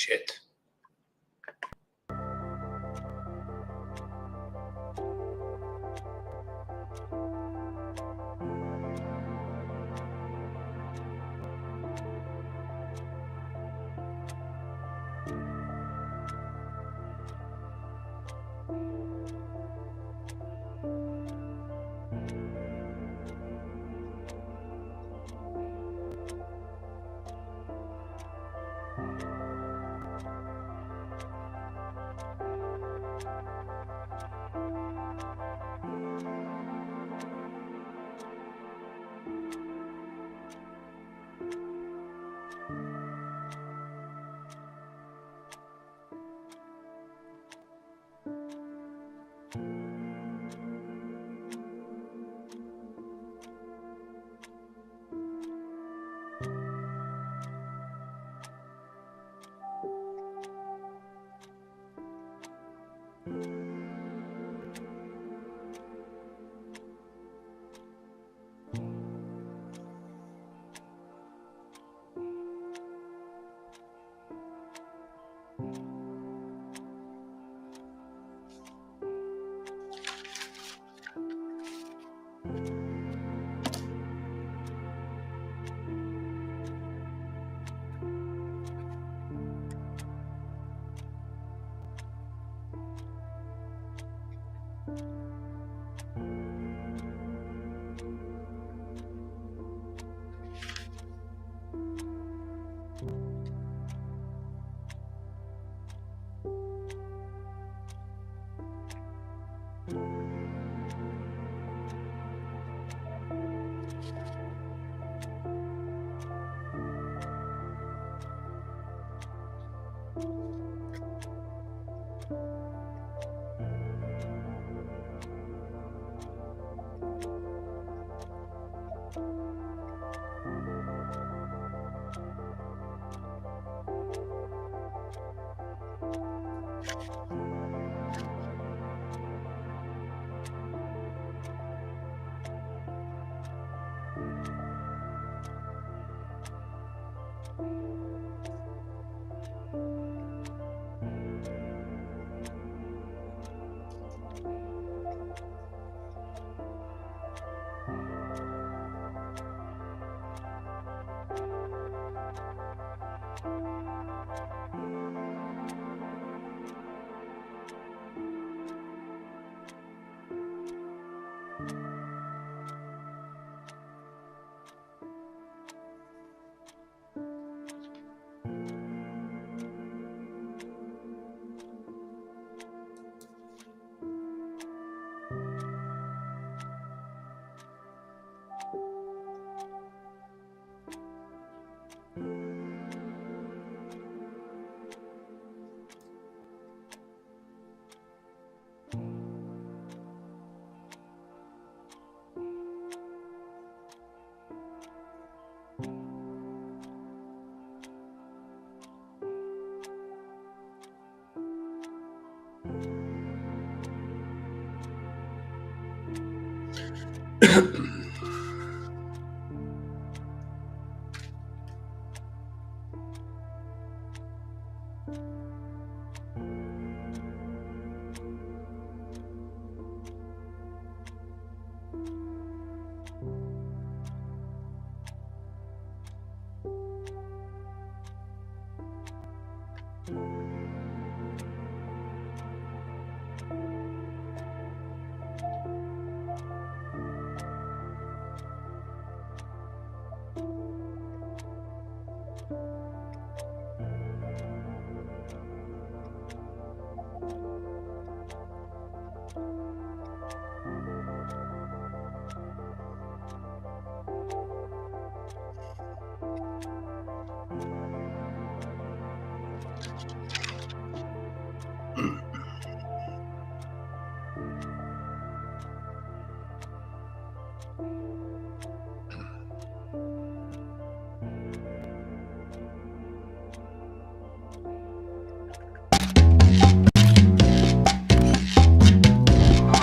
Shit.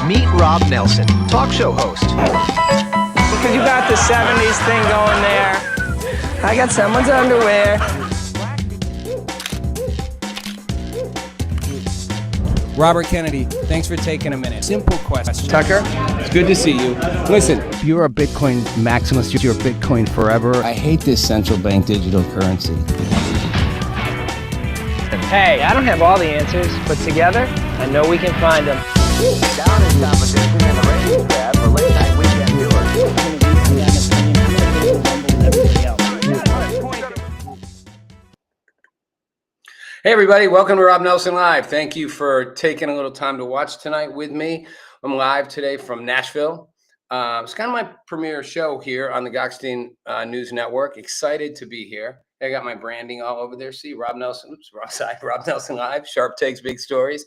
Meet Rob Nelson, talk show host. Because you got the 70s thing going there. I got someone's underwear. Robert Kennedy, thanks for taking a minute. Simple question. Tucker, It's good to see you. Listen, You're a Bitcoin maximalist. You're Bitcoin forever. I hate this central bank digital currency. hey, I don't have all the answers, but together, I know we can find them. Down in competition in the ratings grab for late night weekend viewers. Hey everybody, welcome to Rob Nelson Live. Thank you for taking a little time to watch tonight with me. I'm live today from Nashville. It's kind of my premiere show here on the Goxstein News Network. Excited to be here. I got my branding all over there. See, Rob Nelson, wrong side, Rob Nelson Live, Sharp Takes, Big Stories,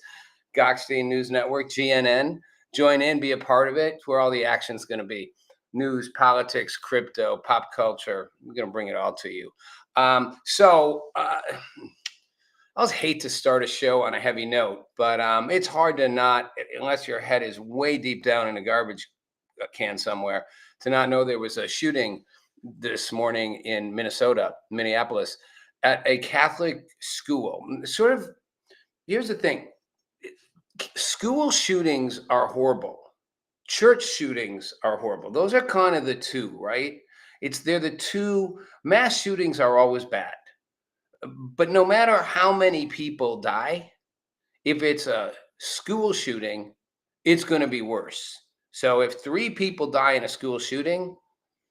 Goxstein News Network, GNN. Join in, be a part of it. It's where all the action's going to be. News, politics, crypto, pop culture. We're going to bring it all to you. I always hate to start a show on a heavy note, but it's hard to not, unless your head is way deep down in a garbage can somewhere, to not know there was a shooting this morning in Minneapolis, at a Catholic school. Here's the thing. School shootings are horrible. Church shootings are horrible. Those are kind of the two, right? They're the two. Mass shootings are always bad. But no matter how many people die, if it's a school shooting, it's going to be worse. So if 3 people die in a school shooting,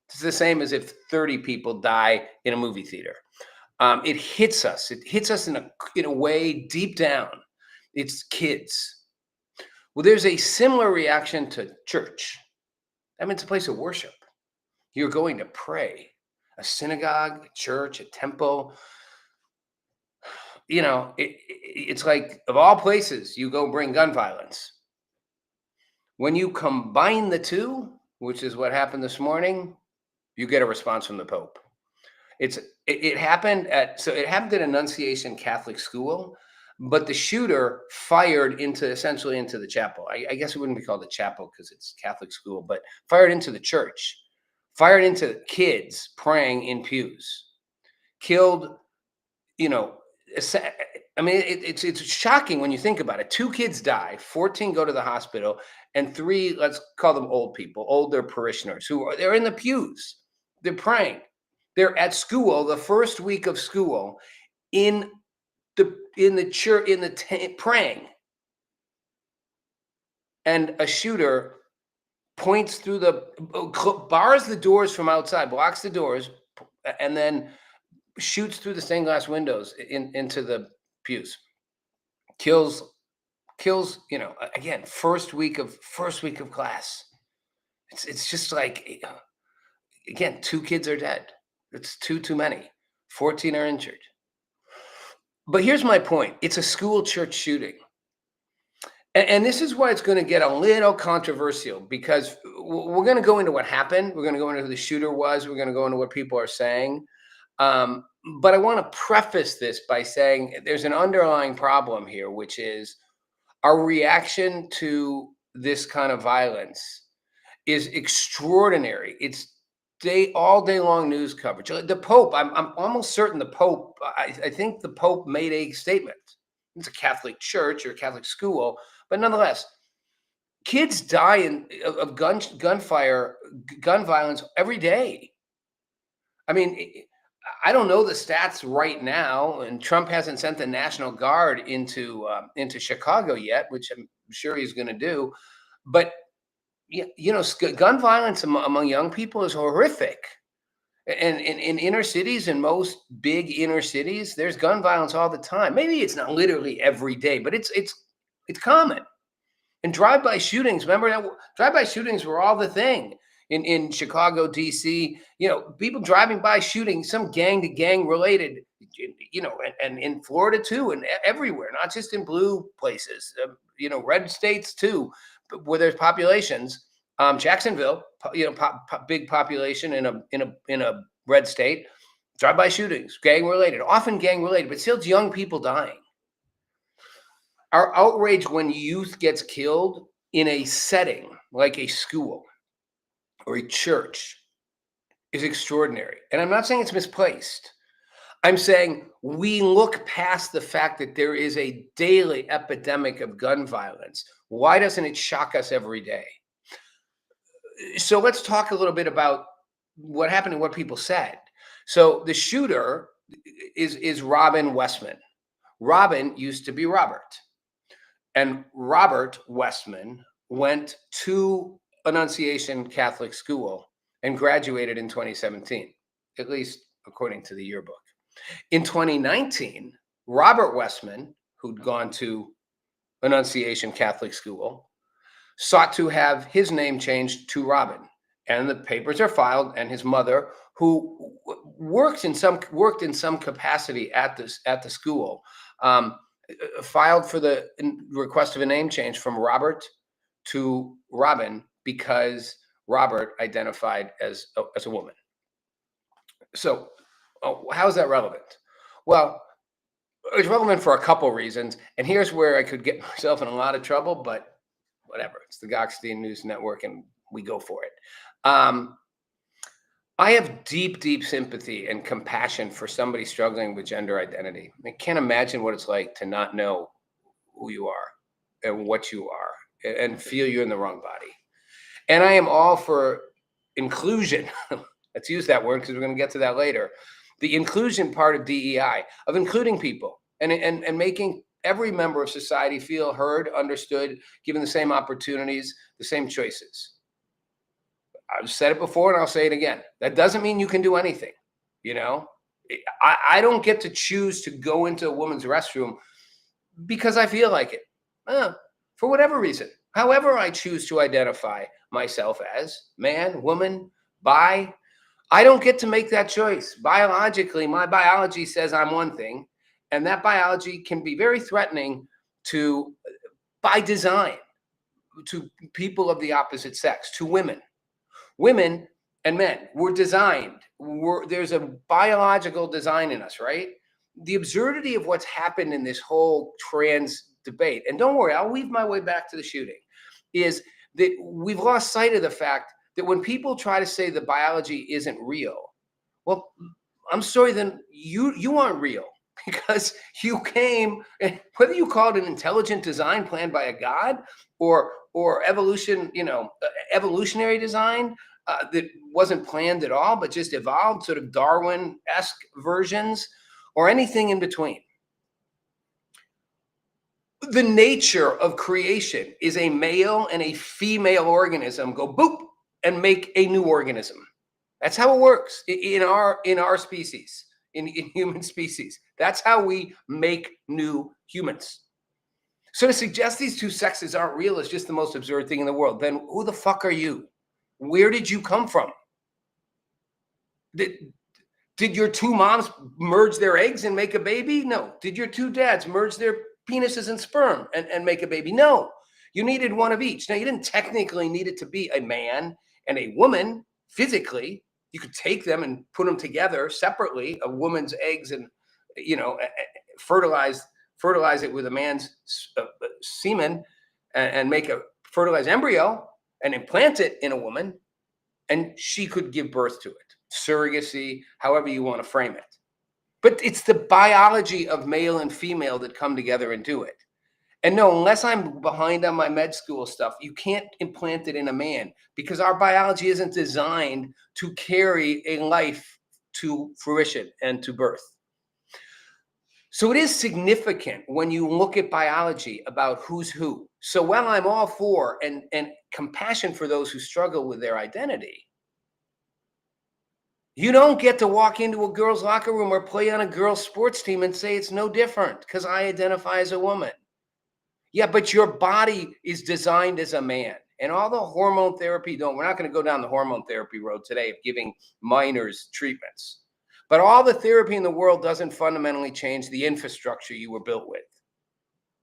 it's the same as if 30 people die in a movie theater. It hits us. It hits us in a way deep down. It's kids. Well, there's a similar reaction to church. I mean, it's a place of worship. You're going to pray. A synagogue, a church, a temple. You know, it's like, of all places, you go bring gun violence. When you combine the two, which is what happened this morning, you get a response from the Pope. It happened at Annunciation Catholic School, but the shooter fired essentially into the chapel. I guess it wouldn't be called a chapel because it's Catholic school, but fired into the church, fired into kids praying in pews, killed, I mean, it's shocking when you think about it. 2 kids die, 14 go to the hospital, and 3, let's call them old people, older parishioners they're in the pews. They're praying. They're at school, the first week of school, in the church, praying. And a shooter points through bars the doors from outside, blocks the doors, and then shoots through the stained glass windows into the pews. Kills, again, first week of class. It's just like, again, 2 kids are dead. It's too many. 14 are injured. But here's my point. It's a school church shooting. And this is why it's going to get a little controversial, because we're going to go into what happened. We're going to go into who the shooter was. We're going to go into what people are saying. But I want to preface this by saying there's an underlying problem here, which is our reaction to this kind of violence is extraordinary. It's all day long news coverage. The Pope, I'm almost certain the Pope, I think the Pope made a statement. It's a Catholic church or a Catholic school, but nonetheless, kids die of gun violence every day. I mean, I don't know the stats right now, and Trump hasn't sent the National Guard into Chicago yet, which I'm sure he's going to do. But gun violence among young people is horrific. And in inner cities, in most big inner cities, there's gun violence all the time. Maybe it's not literally every day, but it's common. And drive-by shootings, remember that drive-by shootings were all the thing in Chicago, DC. People driving by shooting, some gang to gang related. And in Florida too, and everywhere, not just in blue places. Red states too, where there's populations. Jacksonville, big population in a red state. Drive-by shootings, gang related, often gang related, but still it's young people dying. Our outrage when youth gets killed in a setting like a school or a church is extraordinary. And I'm not saying it's misplaced. I'm saying we look past the fact that there is a daily epidemic of gun violence. Why doesn't it shock us every day? So let's talk a little bit about what happened and what people said. So the shooter is Robin Westman. Robin used to be Robert. And Robert Westman went to Annunciation Catholic School and graduated in 2017, at least according to the yearbook. In 2019, Robert Westman, who'd gone to Annunciation Catholic School, sought to have his name changed to Robin. And the papers are filed, and his mother, who worked in some capacity at the school, filed for the request of a name change from Robert to Robin because Robert identified as a woman. So how is that relevant? Well, it's relevant for a couple reasons. And here's where I could get myself in a lot of trouble, but whatever. It's the Goxstein News Network, and we go for it. I have deep, deep sympathy and compassion for somebody struggling with gender identity. I can't imagine what it's like to not know who you are and what you are and feel you're in the wrong body. And I am all for inclusion. Let's use that word because we're going to get to that later. The inclusion part of DEI, of including people and making every member of society feel heard, understood, given the same opportunities, the same choices. I've said it before and I'll say it again. That doesn't mean you can do anything. I don't get to choose to go into a woman's restroom because I feel like it, for whatever reason. However I choose to identify myself as man, woman, bi, I don't get to make that choice. Biologically, my biology says I'm one thing, and that biology can be very threatening by design, to people of the opposite sex, to women. Women and men, we're designed. There's a biological design in us, right? The absurdity of what's happened in this whole trans debate, and don't worry, I'll weave my way back to the shooting, is that we've lost sight of the fact that when people try to say the biology isn't real, well, I'm sorry, then you aren't real, because you came, whether you call it an intelligent design planned by a god or evolution, evolutionary design that wasn't planned at all, but just evolved, sort of Darwin-esque versions, or anything in between. The nature of creation is a male and a female organism go boop and make a new organism. That's how it works in our species, in human species. That's how we make new humans. So to suggest these two sexes aren't real is just the most absurd thing in the world. Then who the fuck are you? Where did you come from? Did your two moms merge their eggs and make a baby? No. Did your two dads merge their penises and sperm and make a baby? No. You needed one of each. Now, you didn't technically need it to be a man and a woman physically. You could take them and put them together separately, a woman's eggs, and fertilize it with a man's semen and make a fertilized embryo and implant it in a woman, and she could give birth to it. Surrogacy, however you want to frame it. But it's the biology of male and female that come together and do it. And no, unless I'm behind on my med school stuff, you can't implant it in a man, because our biology isn't designed to carry a life to fruition and to birth. So it is significant when you look at biology about who's who. So while I'm all for and compassion for those who struggle with their identity, you don't get to walk into a girl's locker room or play on a girl's sports team and say it's no different because I identify as a woman. Yeah, but your body is designed as a man. And all the hormone therapy, we're not going to go down the hormone therapy road today of giving minors treatments. But all the therapy in the world doesn't fundamentally change the infrastructure you were built with.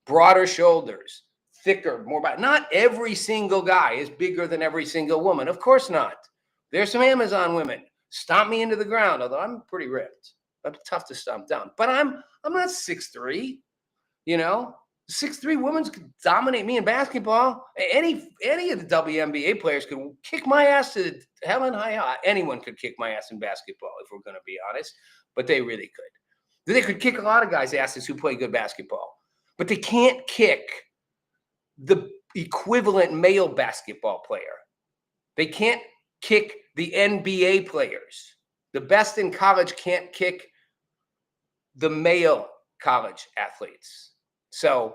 Broader shoulders, thicker, more body. Not every single guy is bigger than every single woman. Of course not. There's some Amazon women. Stomp me into the ground, although I'm pretty ripped. I'm tough to stomp down. But I'm not 6'3", you know? 6'3" women could dominate me in basketball. Any of the WNBA players could kick my ass to hell and high. Anyone could kick my ass in basketball, if we're going to be honest. But they really could. They could kick a lot of guys' asses who play good basketball. But they can't kick the equivalent male basketball player. They can't kick the NBA players. The best in college can't kick the male college athletes. So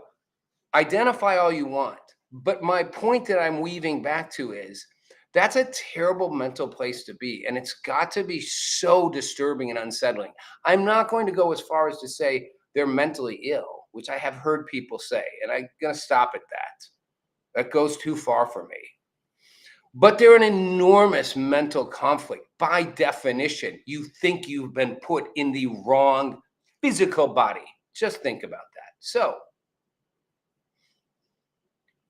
identify all you want. But my point that I'm weaving back to is that's a terrible mental place to be. And it's got to be so disturbing and unsettling. I'm not going to go as far as to say they're mentally ill, which I have heard people say, and I'm going to stop at that. That goes too far for me. But they're an enormous mental conflict. By definition, you think you've been put in the wrong physical body. Just think about that. So,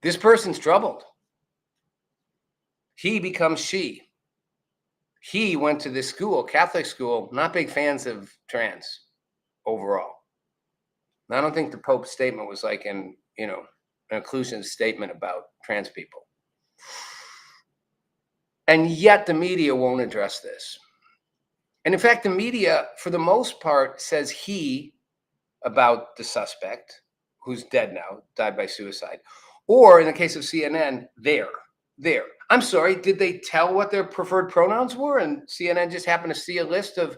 this person's troubled. He becomes she. He went to this school, Catholic school, not big fans of trans overall. And I don't think the Pope's statement was like an inclusion statement about trans people. And yet the media won't address this. And in fact, the media, for the most part, says he about the suspect, who's dead now, died by suicide. Or in the case of CNN, there. I'm sorry, did they tell what their preferred pronouns were? And CNN just happened to see a list of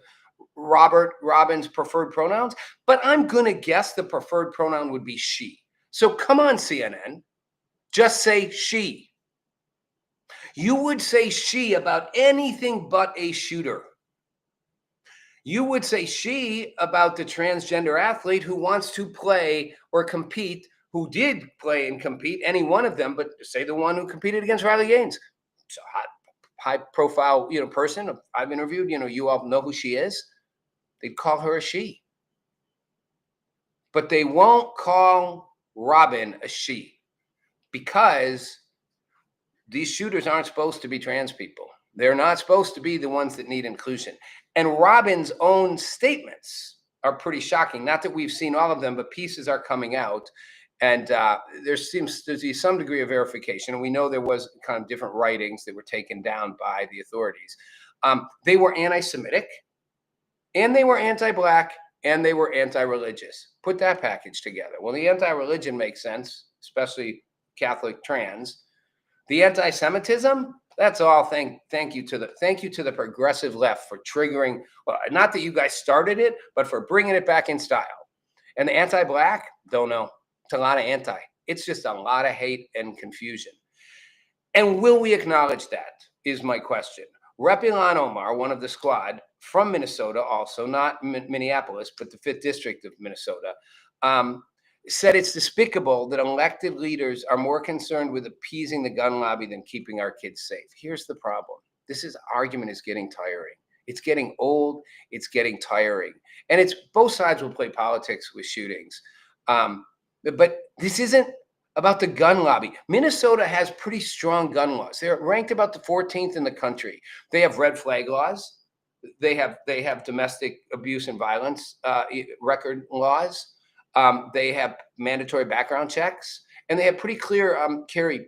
Robin's preferred pronouns? But I'm going to guess the preferred pronoun would be she. So come on, CNN. Just say she. You would say she about anything but a shooter. You would say she about the transgender athlete who wants to play or compete, who did play and compete, any one of them, but say the one who competed against Riley Gaines. It's a high profile, person I've interviewed, you all know who she is. They'd call her a she. But they won't call Robin a she because these shooters aren't supposed to be trans people. They're not supposed to be the ones that need inclusion. And Robin's own statements are pretty shocking. Not that we've seen all of them, but pieces are coming out. And there seems to be some degree of verification. And we know there was kind of different writings that were taken down by the authorities. They were anti-Semitic, and they were anti-Black, and they were anti-religious. Put that package together. Well, the anti-religion makes sense, especially Catholic trans. The anti-Semitism, that's all. Thank you to the progressive left for triggering. Well, not that you guys started it, but for bringing it back in style. And the anti-Black, don't know. It's a lot of anti. It's just a lot of hate and confusion. And will we acknowledge that? Is my question. Rep. Ilhan Omar, one of the squad from Minnesota, also not Minneapolis, but the 5th District of Minnesota, said it's despicable that elected leaders are more concerned with appeasing the gun lobby than keeping our kids safe. Here's the problem. This argument is getting tiring. It's getting old. It's getting tiring. And it's both sides will play politics with shootings. But this isn't about the gun lobby. Minnesota has pretty strong gun laws. They're ranked about the 14th in the country. They have red flag laws. They have domestic abuse and violence record laws. They have mandatory background checks, and they have pretty clear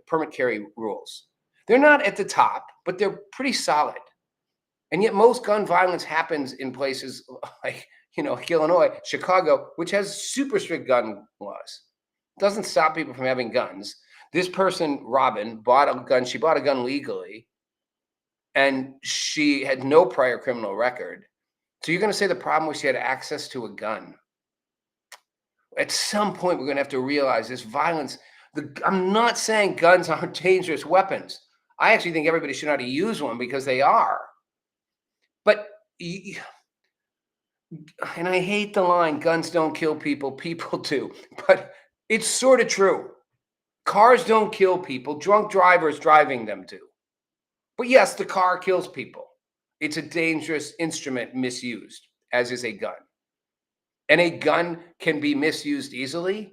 permit carry rules. They're not at the top, but they're pretty solid. And yet most gun violence happens in places like Illinois, Chicago, which has super strict gun laws. Doesn't stop people from having guns. This person, Robin, bought a gun. She bought a gun legally, and she had no prior criminal record. So you're going to say the problem was she had access to a gun. At some point, we're going to have to realize this violence. I'm not saying guns aren't dangerous weapons. I actually think everybody should know how to use one because they are. But, and I hate the line, guns don't kill people, people do. But it's sort of true. Cars don't kill people. Drunk drivers driving them do. But yes, the car kills people. It's a dangerous instrument misused, as is a gun. And a gun can be misused easily,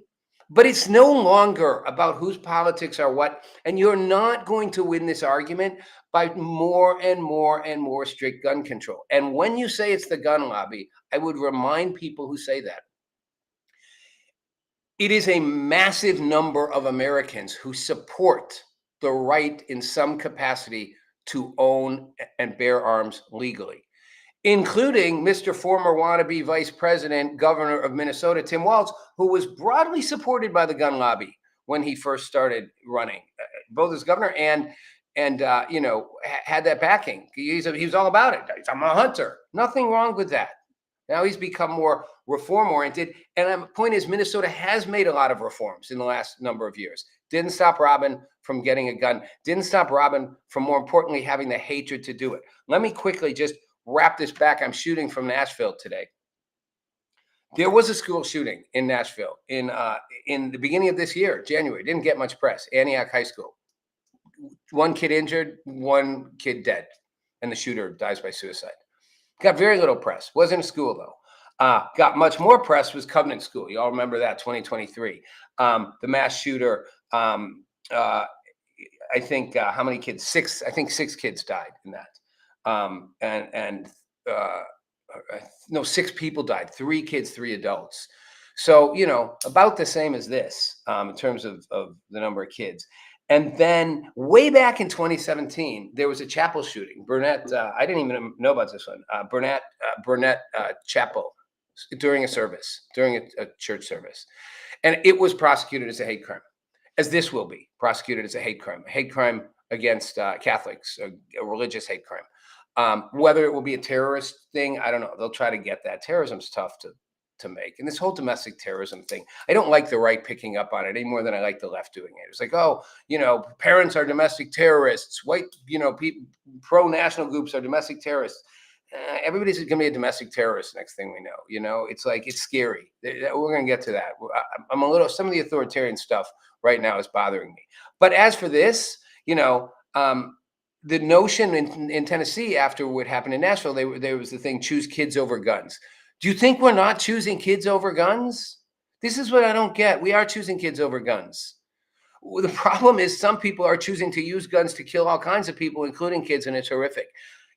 but it's no longer about whose politics are what. And you're not going to win this argument by more and more and more strict gun control. And when you say it's the gun lobby, I would remind people who say that it is a massive number of Americans who support the right in some capacity to own and bear arms legally, including Mr. former wannabe vice president, governor of Minnesota, Tim Walz, who was broadly supported by the gun lobby when he first started running, both as governor and had that backing. He was all about it. I'm a hunter. Nothing wrong with that. Now he's become more reform oriented. And the point is, Minnesota has made a lot of reforms in the last number of years. Didn't stop Robin from getting a gun. Didn't stop Robin from, more importantly, having the hatred to do it. Let me quickly just wrap this back. I'm shooting from Nashville today. There was a school shooting in Nashville in the beginning of this year, January. Didn't get much press. Antioch High School. One kid injured, one kid dead, and the shooter dies by suicide. Got very little press. Wasn't a school, though. Got much more press was Covenant School. You all remember that, 2023. The mass shooter, I think, how many kids? 6, I think 6 kids died in that. No, 6 people died, 3 kids, 3 adults. So, about the same as this in terms of the number of kids. And then way back in 2017, there was a chapel shooting. Burnett, I didn't even know about this one. Burnett Chapel during a service, during a church service. And it was prosecuted as a hate crime, as this will be prosecuted as a hate crime against Catholics, a religious hate crime. Whether it will be a terrorist thing, I don't know. They'll try to get that. Terrorism's tough to make. And this whole domestic terrorism thing, I don't like the right picking up on it any more than I like the left doing it. It's like, oh, parents are domestic terrorists. White, people, pro-national groups are domestic terrorists. Everybody's going to be a domestic terrorist next thing we know. It's like, it's scary. We're going to get to that. Some of the authoritarian stuff right now is bothering me. But as for this, the notion in Tennessee after what happened in Nashville, there was the thing, choose kids over guns. Do you think we're not choosing kids over guns? This is what I don't get. We are choosing kids over guns. Well, the problem is some people are choosing to use guns to kill all kinds of people, including kids, and it's horrific.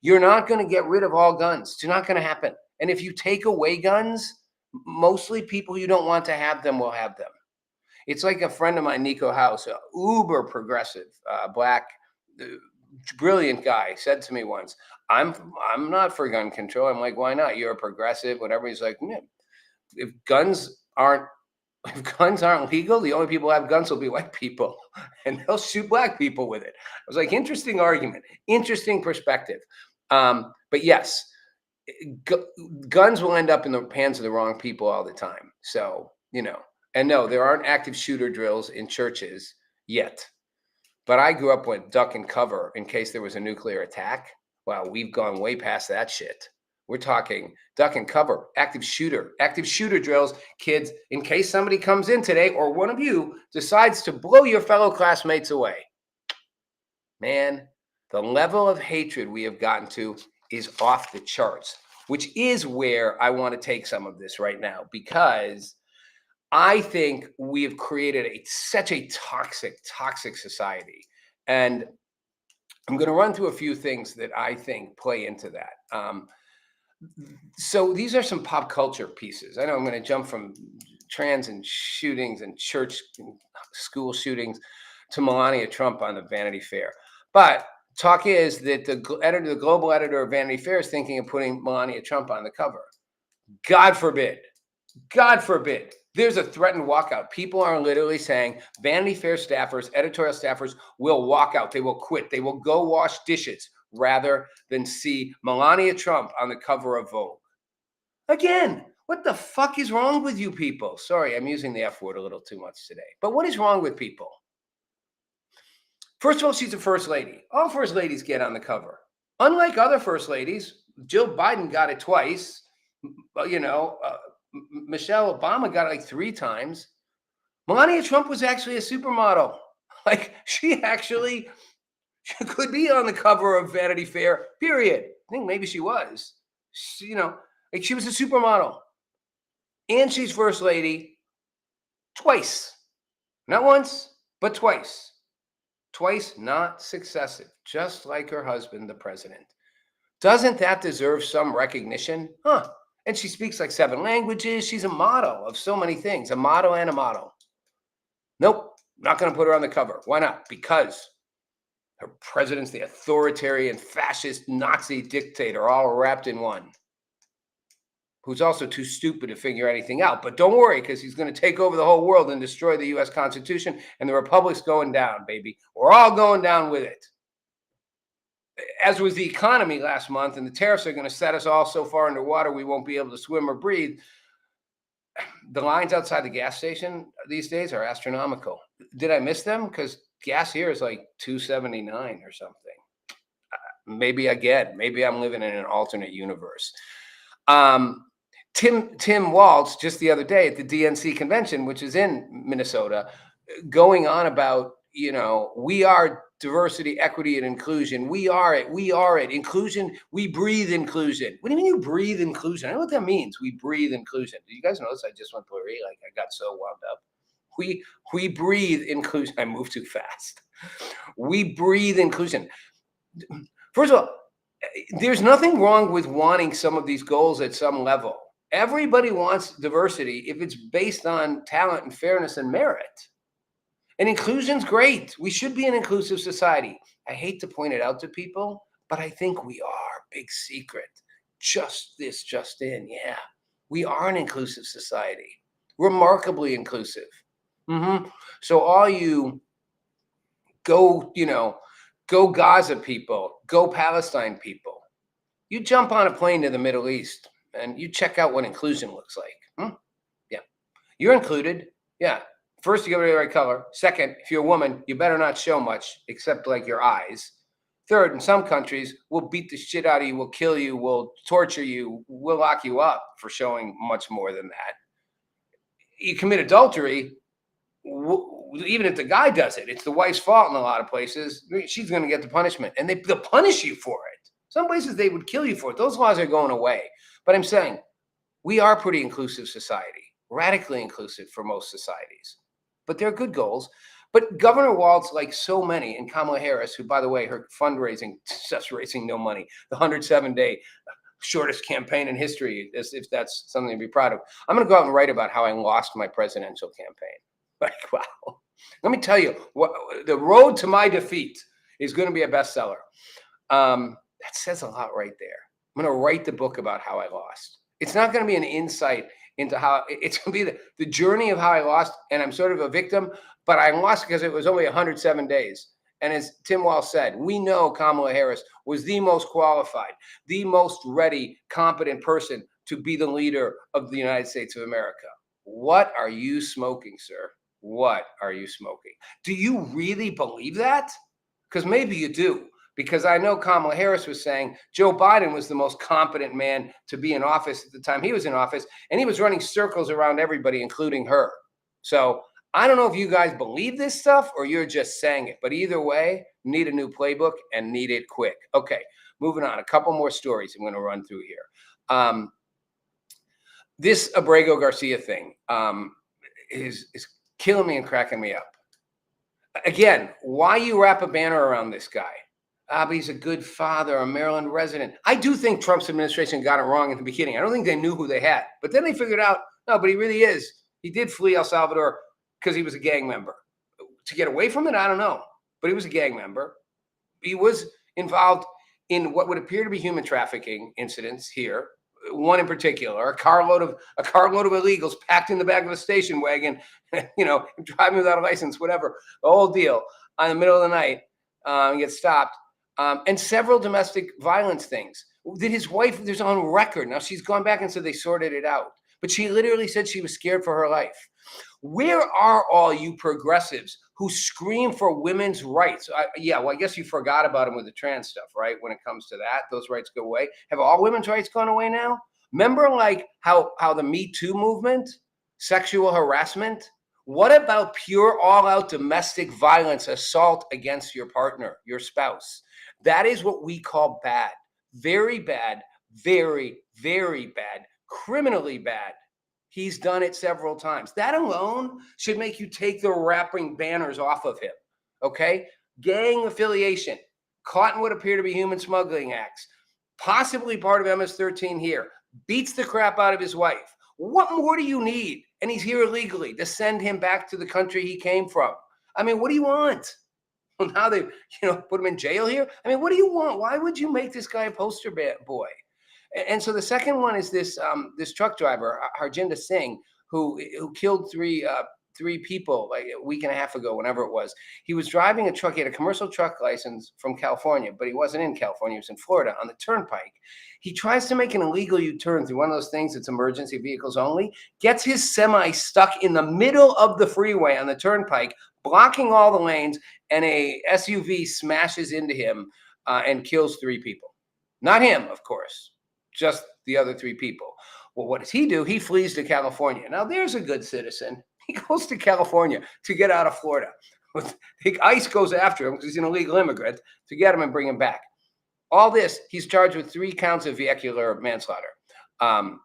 You're not going to get rid of all guns. It's not going to happen. And if you take away guns, mostly people you don't want to have them will have them. It's like a friend of mine, Nico House, a uber progressive, black, brilliant guy, said to me once, I'm not for gun control. I'm like, why not? You're a progressive, whatever. He's like, if guns aren't legal, the only people who have guns will be white people, and they'll shoot black people with it. I was like, interesting argument, interesting perspective. But yes, guns will end up in the hands of the wrong people all the time. So, and no, there aren't active shooter drills in churches yet. But I grew up with duck and cover in case there was a nuclear attack. Wow, we've gone way past that shit. We're talking duck and cover, active shooter drills, kids, in case somebody comes in today or one of you decides to blow your fellow classmates away. Man, the level of hatred we have gotten to is off the charts, which is where I want to take some of this right now, because I think we have created such a toxic society. And I'm going to run through a few things that I think play into that. So these are some pop culture pieces. I know I'm going to jump from trans and shootings and church and school shootings to Melania Trump on the Vanity Fair. But talk is that the global editor of Vanity Fair is thinking of putting Melania Trump on the cover. God forbid. God forbid. There's a threatened walkout. People are literally saying Vanity Fair staffers, editorial staffers will walk out. They will quit. They will go wash dishes rather than see Melania Trump on the cover of Vogue. Again, what the fuck is wrong with you people? Sorry, I'm using the F word a little too much today. But what is wrong with people? First of all, she's a first lady. All first ladies get on the cover. Unlike other first ladies, Jill Biden got it twice. Michelle Obama got it like 3 times. Melania Trump was actually a supermodel. Like she actually could be on the cover of Vanity Fair, period. I think maybe she was. She, like she was a supermodel. And she's first lady twice. Not once, but twice. Twice, not successive, just like her husband, the president. Doesn't that deserve some recognition? Huh. And she speaks like 7 languages. She's a model of so many things, a model and a model. Nope, not going to put her on the cover. Why not? Because her president's the authoritarian, fascist, Nazi dictator, all wrapped in one, who's also too stupid to figure anything out. But don't worry, because he's going to take over the whole world and destroy the U.S. Constitution, and the Republic's going down, baby. We're all going down with it. As was the economy last month, and the tariffs are going to set us all so far underwater we won't be able to swim or breathe. The lines outside the gas station these days are astronomical. Did I miss them? Because gas here is like $2.79 or something. Maybe again, maybe I'm living in an alternate universe. Tim Walz just the other day at the DNC convention, which is in Minnesota, going on about, we are diversity, equity, and inclusion. We are it. We are it. Inclusion. We breathe inclusion. What do you mean you breathe inclusion? I don't know what that means. We breathe inclusion. Do you guys notice I just went blurry? Like I got so wound up. We breathe inclusion. I moved too fast. We breathe inclusion. First of all, there's nothing wrong with wanting some of these goals at some level. Everybody wants diversity if it's based on talent and fairness and merit. And inclusion's great. We should be an inclusive society. I hate to point it out to people, but I think we are. Big secret. Just in. Yeah. We are an inclusive society. Remarkably inclusive. So all you go Gaza people, go Palestine people, you jump on a plane to the Middle East and you check out what inclusion looks like. Yeah. You're included. Yeah. First, you got to be the right color. Second, if you're a woman, you better not show much except like your eyes. Third, in some countries, we'll beat the shit out of you, we'll kill you, we'll torture you, we'll lock you up for showing much more than that. You commit adultery, even if the guy does it, it's the wife's fault in a lot of places. She's going to get the punishment, and they'll punish you for it. Some places they would kill you for it. Those laws are going away. But I'm saying we are a pretty inclusive society, radically inclusive for most societies. But they're good goals. But Governor Walz, like so many, and Kamala Harris, who, by the way, her fundraising, just raising no money, the 107-day shortest campaign in history, as if that's something to be proud of. I'm going to go out and write about how I lost my presidential campaign. Like, wow. Let me tell you, the road to my defeat is going to be a bestseller. That says a lot right there. I'm going to write the book about how I lost. It's not going to be an insight into how, it's going to be the journey of how I lost, and I'm sort of a victim, but I lost because it was only 107 days. And as Tim Walz said, we know Kamala Harris was the most qualified, the most ready, competent person to be the leader of the United States of America. What are you smoking, sir? What are you smoking? Do you really believe that? Because maybe you do. Because I know Kamala Harris was saying Joe Biden was the most competent man to be in office at the time he was in office, and he was running circles around everybody, including her. So I don't know if you guys believe this stuff or you're just saying it, but either way, need a new playbook and need it quick. Okay, moving on. A couple more stories I'm going to run through here. This Abrego Garcia thing is killing me and cracking me up. Again, why you wrap a banner around this guy? But he's a good father, a Maryland resident. I do think Trump's administration got it wrong in the beginning. I don't think they knew who they had. But then they figured out, no, but he really is. He did flee El Salvador because he was a gang member. To get away from it, I don't know. But he was a gang member. He was involved in what would appear to be human trafficking incidents here. One in particular, a carload of illegals packed in the back of a station wagon, driving without a license, whatever, the whole deal. On the middle of the night, get stopped. And several domestic violence things. Did his wife, there's on record. Now she's gone back and said they sorted it out. But she literally said she was scared for her life. Where are all you progressives who scream for women's rights? I guess you forgot about them with the trans stuff, right? When it comes to that, those rights go away. Have all women's rights gone away now? Remember like how the Me Too movement, sexual harassment, What about pure all-out domestic violence, assault against your partner, your spouse? That is what we call bad. Very bad, very, very bad, criminally bad. He's done it several times. That alone should make you take the wrapping banners off of him. Okay? Gang affiliation, caught in what appear to be human smuggling acts, possibly part of MS-13 here, beats the crap out of his wife. What more do you need? And he's here illegally, to send him back to the country he came from. I mean, what do you want? Well, now they, put him in jail here. I mean, what do you want? Why would you make this guy a poster boy? And so the second one is this truck driver, Harjinder Singh, who killed three people like a week and a half ago, whenever it was. He was driving a truck. He had a commercial truck license from California, but he wasn't in California. He was in Florida on the turnpike. He tries to make an illegal U-turn through one of those things that's emergency vehicles only, gets his semi stuck in the middle of the freeway on the turnpike, blocking all the lanes, and a SUV smashes into him and kills 3 people. Not him, of course, just the other 3 people. Well, what does he do? He flees to California. Now, there's a good citizen. He goes to California to get out of Florida. The ICE goes after him because he's an illegal immigrant to get him and bring him back. All this, he's charged with 3 counts of vehicular manslaughter. And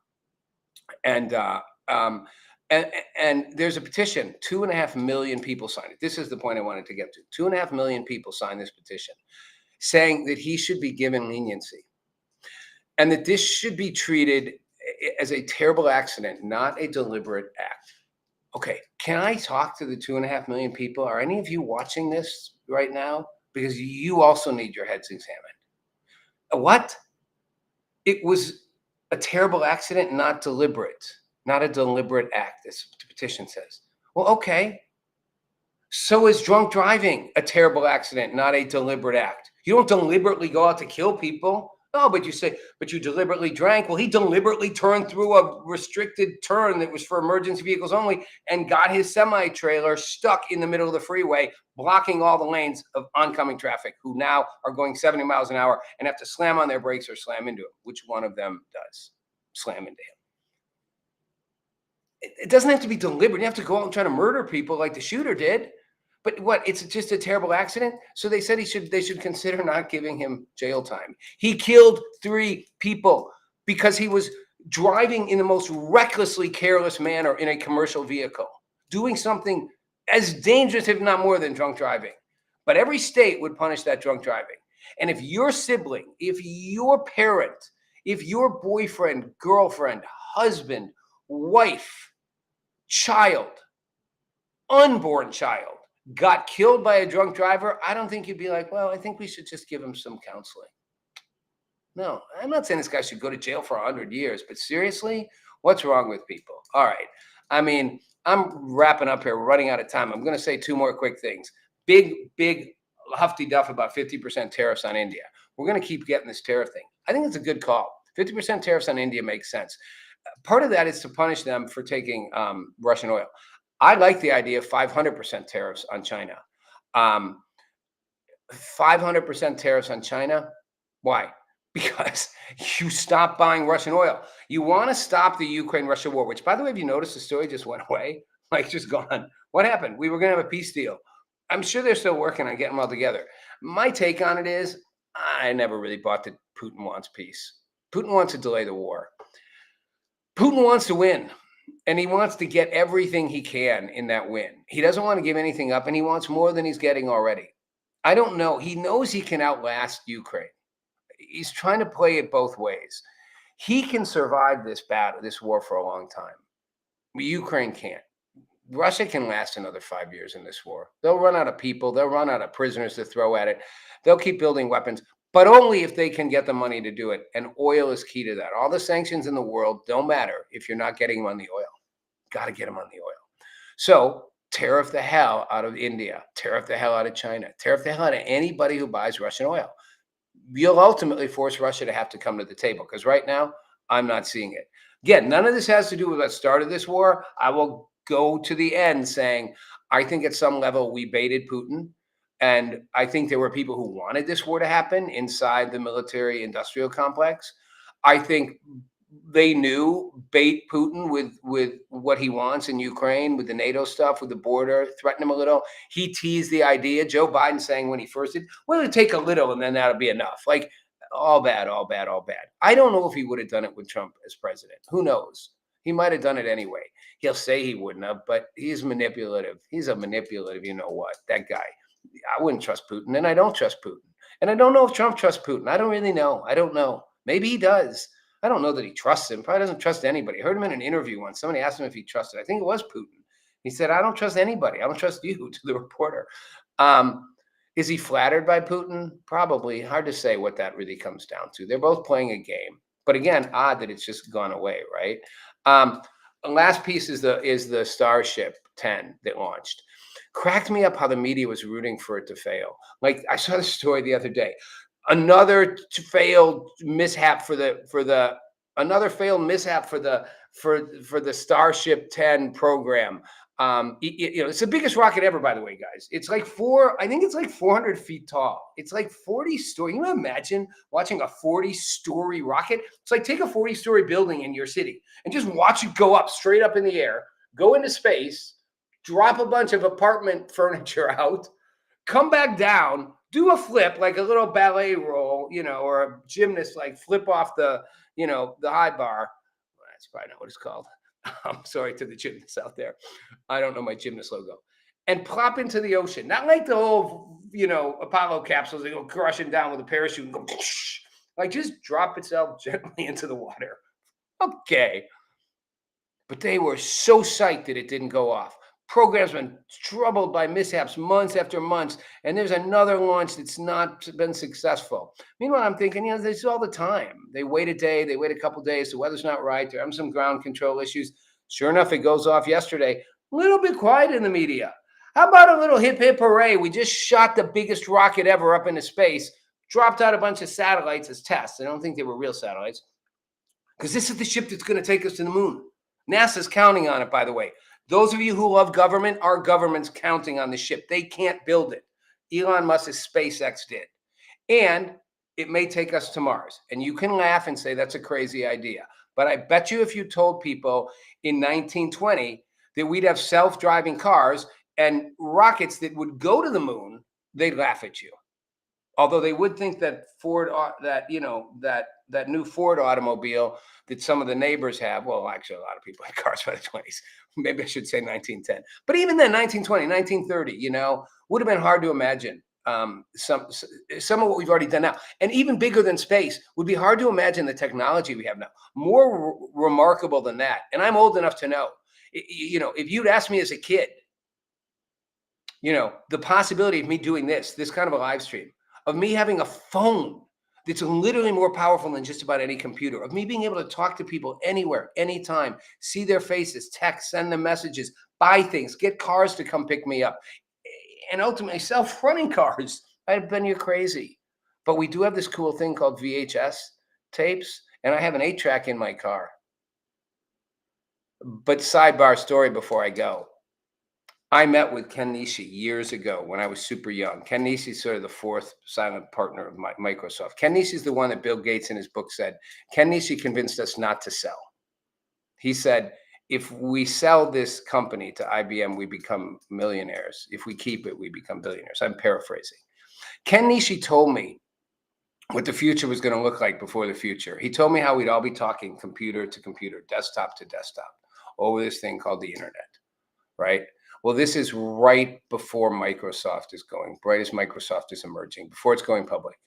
there's a petition. 2.5 million people signed it. This is the point I wanted to get to. 2.5 million people signed this petition saying that he should be given leniency and that this should be treated as a terrible accident, not a deliberate act. Okay, can I talk to the 2.5 million people? Are any of you watching this right now? Because you also need your heads examined. What? It was a terrible accident, not deliberate, not a deliberate act, this petition says. Well, okay. So is drunk driving a terrible accident, not a deliberate act. You don't deliberately go out to kill people. Oh, but you say, but you deliberately drank. Well, he deliberately turned through a restricted turn that was for emergency vehicles only and got his semi-trailer stuck in the middle of the freeway, blocking all the lanes of oncoming traffic who now are going 70 miles an hour and have to slam on their brakes or slam into him. Which one of them does slam into him? It doesn't have to be deliberate. You have to go out and try to murder people like the shooter did. But what? It's just a terrible accident. So they said they should consider not giving him jail time. He killed 3 people because he was driving in the most recklessly careless manner in a commercial vehicle, doing something as dangerous, if not more, than drunk driving. But every state would punish that drunk driving. And if your sibling, if your parent, if your boyfriend, girlfriend, husband, wife, child, unborn child, got killed by a drunk driver, I don't think you'd be like, well, I think we should just give him some counseling. No, I'm not saying this guy should go to jail for 100 years, but seriously, what's wrong with people? All right. I mean, I'm wrapping up here. We're running out of time. I'm going to say 2 more quick things. Big hufty duff about 50% tariffs on India. We're going to keep getting this tariff thing. I think it's a good call. 50% tariffs on India makes sense. Part of that is to punish them for taking Russian oil. I like the idea of 500% tariffs on China. 500% tariffs on China. Why? Because you stop buying Russian oil. You want to stop the Ukraine-Russia war, which, by the way, have you noticed the story just went away? Like, just gone. What happened? We were going to have a peace deal. I'm sure they're still working on getting them all together. My take on it is I never really bought that Putin wants peace. Putin wants to delay the war. Putin wants to win. And he wants to get everything he can in that win. He doesn't want to give anything up, and he wants more than he's getting already. I don't know. He knows he can outlast Ukraine. He's trying to play it both ways. He can survive this battle, this war, for a long time. Ukraine can't. Russia can last another 5 years in this war. They'll run out of people. They'll run out of prisoners to throw at it. They'll keep building weapons, but only if they can get the money to do it. And oil is key to that. All the sanctions in the world don't matter if you're not getting them on the oil. Got to get them on the oil. So tariff the hell out of India. Tariff the hell out of China. Tariff the hell out of anybody who buys Russian oil. You'll ultimately force Russia to have to come to the table, because right now I'm not seeing it. Again, none of this has to do with what started this war. I will go to the end saying I think at some level we baited Putin. And I think there were people who wanted this war to happen inside the military industrial complex. I think they knew bait Putin with what he wants in Ukraine, with the NATO stuff, with the border, threaten him a little. He teased the idea. Joe Biden saying when he first did, well, it'll take a little and then that'll be enough. Like all bad, all bad, all bad. I don't know if he would have done it with Trump as president. Who knows? He might have done it anyway. He'll say he wouldn't have, but he's manipulative. He's a manipulative, you know what? That guy. I wouldn't trust Putin, and I don't trust Putin. And I don't know if Trump trusts Putin. I don't really know. I don't know. Maybe he does. I don't know that he trusts him. Probably doesn't trust anybody. I heard him in an interview once. Somebody asked him if he trusted. I think it was Putin. He said, I don't trust anybody. I don't trust you, to the reporter. Is he flattered by Putin? Probably. Hard to say what that really comes down to. They're both playing a game. But again, odd that it's just gone away, right? Last piece is the Starship 10 that launched. Cracked me up how the media was rooting for it to fail. Like I saw the story the other day. Another failed mishap for the Starship 10 program. It's the biggest rocket ever, by the way, guys. It's like I think it's like 400 feet tall. It's like 40 story. Can you imagine watching a 40-story rocket? It's like take a 40-story building in your city and just watch it go up straight up in the air, go into space, drop a bunch of apartment furniture out, come back down, do a flip like a little ballet roll, or a gymnast like flip off the high bar. Well, that's probably not what it's called. I'm sorry to the gymnasts out there. I don't know my gymnast logo. And plop into the ocean. Not like the old, Apollo capsules that go crushing down with a parachute and go, like just drop itself gently into the water. Okay. But they were so psyched that it didn't go off. Program's been troubled by mishaps months after months, and there's another launch that's not been successful. Meanwhile, I'm thinking, this is all the time. They wait a day, they wait a couple days, the weather's not right, they're having some ground control issues. Sure enough, it goes off yesterday. A little bit quiet in the media. How about a little hip hip hooray? We just shot the biggest rocket ever up into space, dropped out a bunch of satellites as tests. I don't think they were real satellites, because this is the ship that's going to take us to the moon. NASA's counting on it, by the way. Those of you who love government, our government's counting on the ship. They can't build it. Elon Musk's SpaceX did. And it may take us to Mars. And you can laugh and say that's a crazy idea. But I bet you if you told people in 1920 that we'd have self-driving cars and rockets that would go to the moon, they'd laugh at you. Although they would think that that new Ford automobile that some of the neighbors have, well, actually a lot of people had cars by the 20s. Maybe I should say 1910. But even then, 1920, 1930, would have been hard to imagine some of what we've already done now. And even bigger than space would be hard to imagine the technology we have now. More remarkable than that. And I'm old enough to know, if you'd asked me as a kid, the possibility of me doing this kind of a live stream, of me having a phone that's literally more powerful than just about any computer, of me being able to talk to people anywhere, anytime, see their faces, text, send them messages, buy things, get cars to come pick me up, and ultimately self-running cars. I've been crazy. But we do have this cool thing called VHS tapes, and I have an 8-track in my car. But sidebar story before I go. I met with Ken Nishi years ago when I was super young. Ken Nishi is sort of the fourth silent partner of Microsoft. Ken Nishi is the one that Bill Gates in his book said, Ken Nishi convinced us not to sell. He said, if we sell this company to IBM, we become millionaires. If we keep it, we become billionaires. I'm paraphrasing. Ken Nishi told me what the future was going to look like before the future. He told me how we'd all be talking computer to computer, desktop to desktop, over this thing called the internet, right? Well, this is right before Microsoft is going, right as Microsoft is emerging, before it's going public.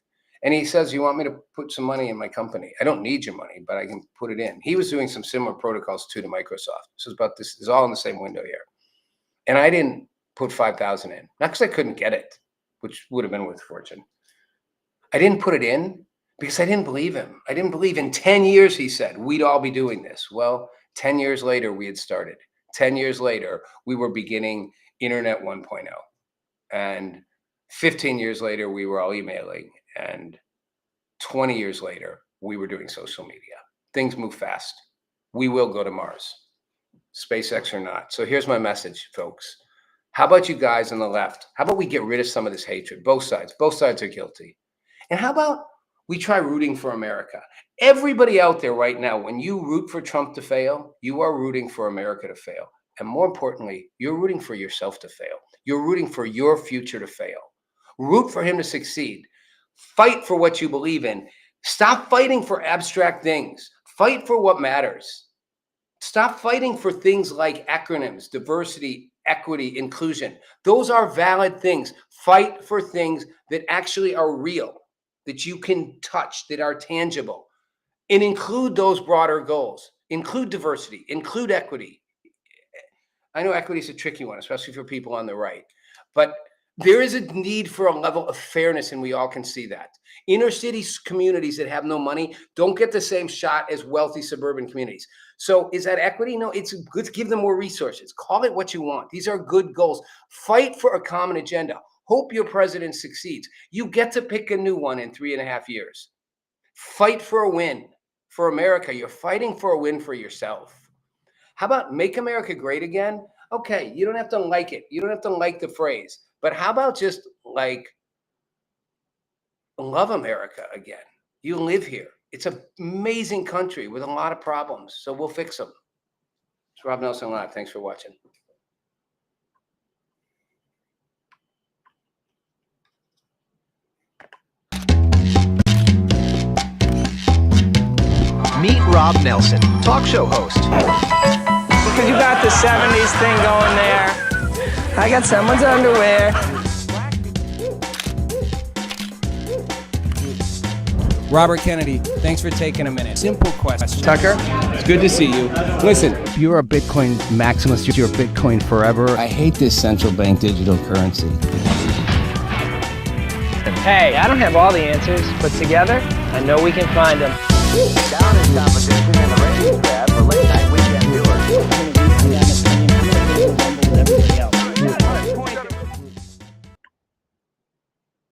And he says, you want me to put some money in my company? I don't need your money, but I can put it in. He was doing some similar protocols too to Microsoft. So this is all in the same window here. And I didn't put 5,000 in, not because I couldn't get it, which would have been worth a fortune. I didn't put it in because I didn't believe him. I didn't believe in 10 years, he said, we'd all be doing this. Well, 10 years later, we had started. 10 years later, we were beginning Internet 1.0. And 15 years later, we were all emailing. And 20 years later, we were doing social media. Things move fast. We will go to Mars, SpaceX or not. So here's my message, folks. How about you guys on the left? How about we get rid of some of this hatred? Both sides. Both sides are guilty. And how about we try rooting for America. Everybody out there right now, when you root for Trump to fail, you are rooting for America to fail. And more importantly, you're rooting for yourself to fail. You're rooting for your future to fail. Root for him to succeed. Fight for what you believe in. Stop fighting for abstract things. Fight for what matters. Stop fighting for things like acronyms, diversity, equity, inclusion. Those are valid things. Fight for things that actually are real, that you can touch, that are tangible, and include those broader goals. Include diversity, include equity. I know equity is a tricky one, especially for people on the right, but there is a need for a level of fairness, and we all can see that. Inner city communities that have no money don't get the same shot as wealthy suburban communities. So is that equity? No, it's good to give them more resources. Call it what you want. These are good goals. Fight for a common agenda. Hope your president succeeds. You get to pick a new one in 3.5 years. Fight for a win for America. You're fighting for a win for yourself. How about make America great again? Okay, you don't have to like it. You don't have to like the phrase. But how about just like love America again? You live here. It's an amazing country with a lot of problems. So we'll fix them. It's Rob Nelson Live. Thanks for watching. Meet Rob Nelson, talk show host. Because you got the 70s thing going there. I got someone's underwear. Robert Kennedy, thanks for taking a minute. Simple question. Tucker, it's good to see you. Listen, If you're a Bitcoin maximalist, you're Bitcoin forever. I hate this central bank digital currency. hey, I don't have all the answers, but together, I know we can find them. Down in competition in the ratings tab for late night weekend.